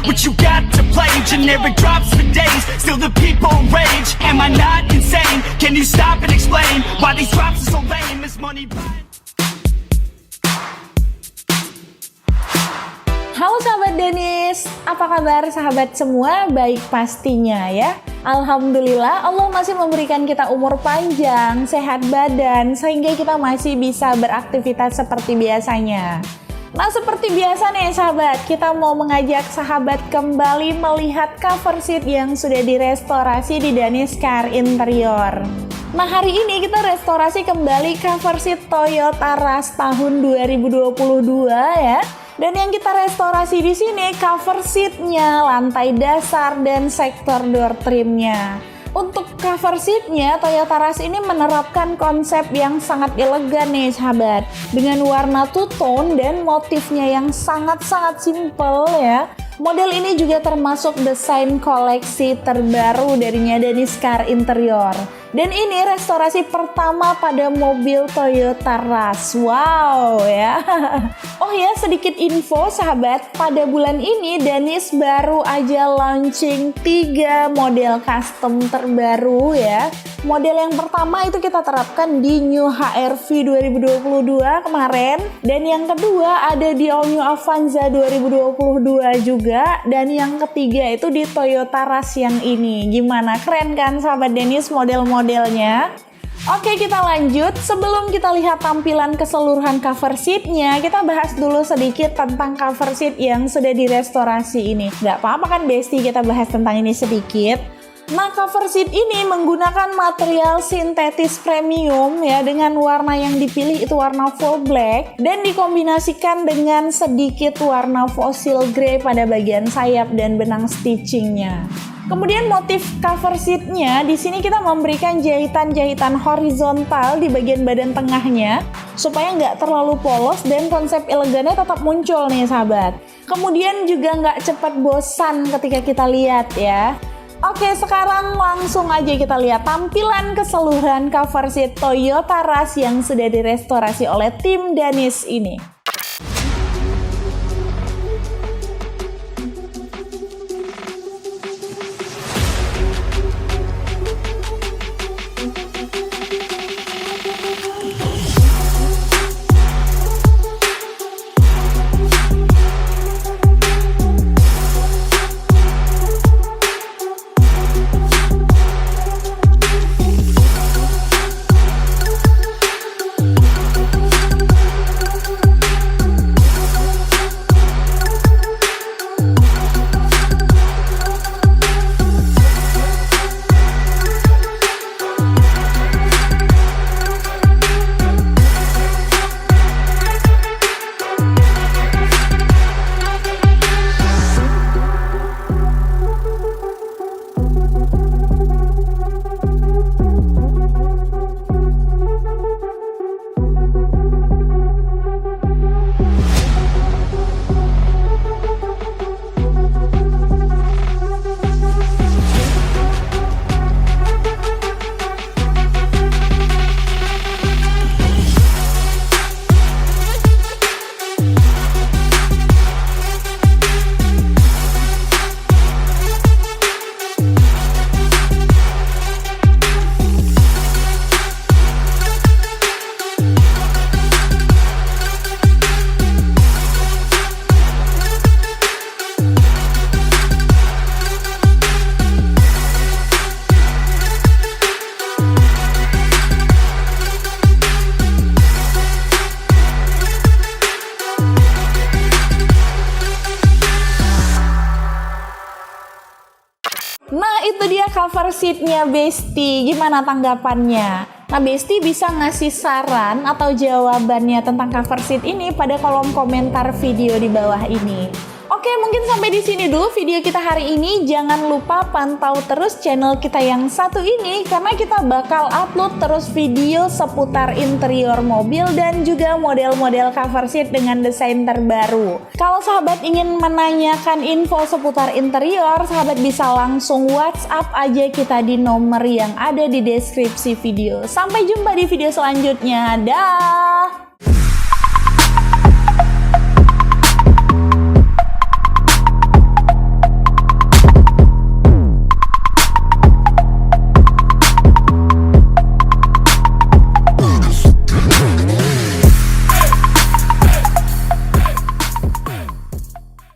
What you got to play? Generic drops for days, still the people rage. Am I not insane? Can you stop and explain why these drops are so lame? Is money blind? Halo sahabat Denis, apa kabar sahabat semua? Baik pastinya ya. Alhamdulillah Allah masih memberikan kita umur panjang, sehat badan, sehingga kita masih bisa beraktivitas seperti biasanya. Nah seperti biasa nih sahabat, kita mau mengajak sahabat kembali melihat cover seat yang sudah direstorasi di Danis Car Interior. Nah hari ini kita restorasi kembali cover seat Toyota Rush tahun 2022 ya. Dan yang kita restorasi di sini cover seatnya, lantai dasar, dan sektor door trimnya. Untuk cover seatnya, Toyota Rush ini menerapkan konsep yang sangat elegan nih sahabat. Dengan warna two tone dan motifnya yang sangat-sangat simple ya. Model ini juga termasuk desain koleksi terbaru darinya Danis Car Interior. Dan ini restorasi pertama pada mobil Toyota Rush. Wow ya. Oh ya, sedikit info sahabat, pada bulan ini Danis baru aja launching 3 model custom terbaru ya. Model yang pertama itu kita terapkan di New HR-V 2022 kemarin, dan yang kedua ada di All New Avanza 2022 juga, dan yang ketiga itu di Toyota Rush yang ini. Gimana, keren kan sahabat Denis model-modelnya? Oke, kita lanjut. Sebelum kita lihat tampilan keseluruhan cover seatnya, kita bahas dulu sedikit tentang cover seat yang sudah direstorasi ini. Gak apa-apa kan Besti, kita bahas tentang ini sedikit. Nah, cover seat ini menggunakan material sintetis premium ya, dengan warna yang dipilih itu warna full black dan dikombinasikan dengan sedikit warna fossil grey pada bagian sayap dan benang stitchingnya. Kemudian motif cover seatnya di sini kita memberikan jahitan-jahitan horizontal di bagian badan tengahnya supaya nggak terlalu polos dan konsep elegannya tetap muncul nih sahabat. Kemudian juga nggak cepat bosan ketika kita lihat ya. Oke, sekarang langsung aja kita lihat tampilan keseluruhan cover seat Toyota Rush yang sudah direstorasi oleh tim Danis ini. Nah itu dia cover seatnya Besti, gimana tanggapannya? Nah Besti bisa ngasih saran atau jawabannya tentang cover seat ini pada kolom komentar video di bawah ini. Oke, mungkin sampai di sini dulu video kita hari ini. Jangan lupa pantau terus channel kita yang satu ini karena kita bakal upload terus video seputar interior mobil dan juga model-model cover seat dengan desain terbaru. Kalau sahabat ingin menanyakan info seputar interior, sahabat bisa langsung WhatsApp aja kita di nomor yang ada di deskripsi video. Sampai jumpa di video selanjutnya. Dah.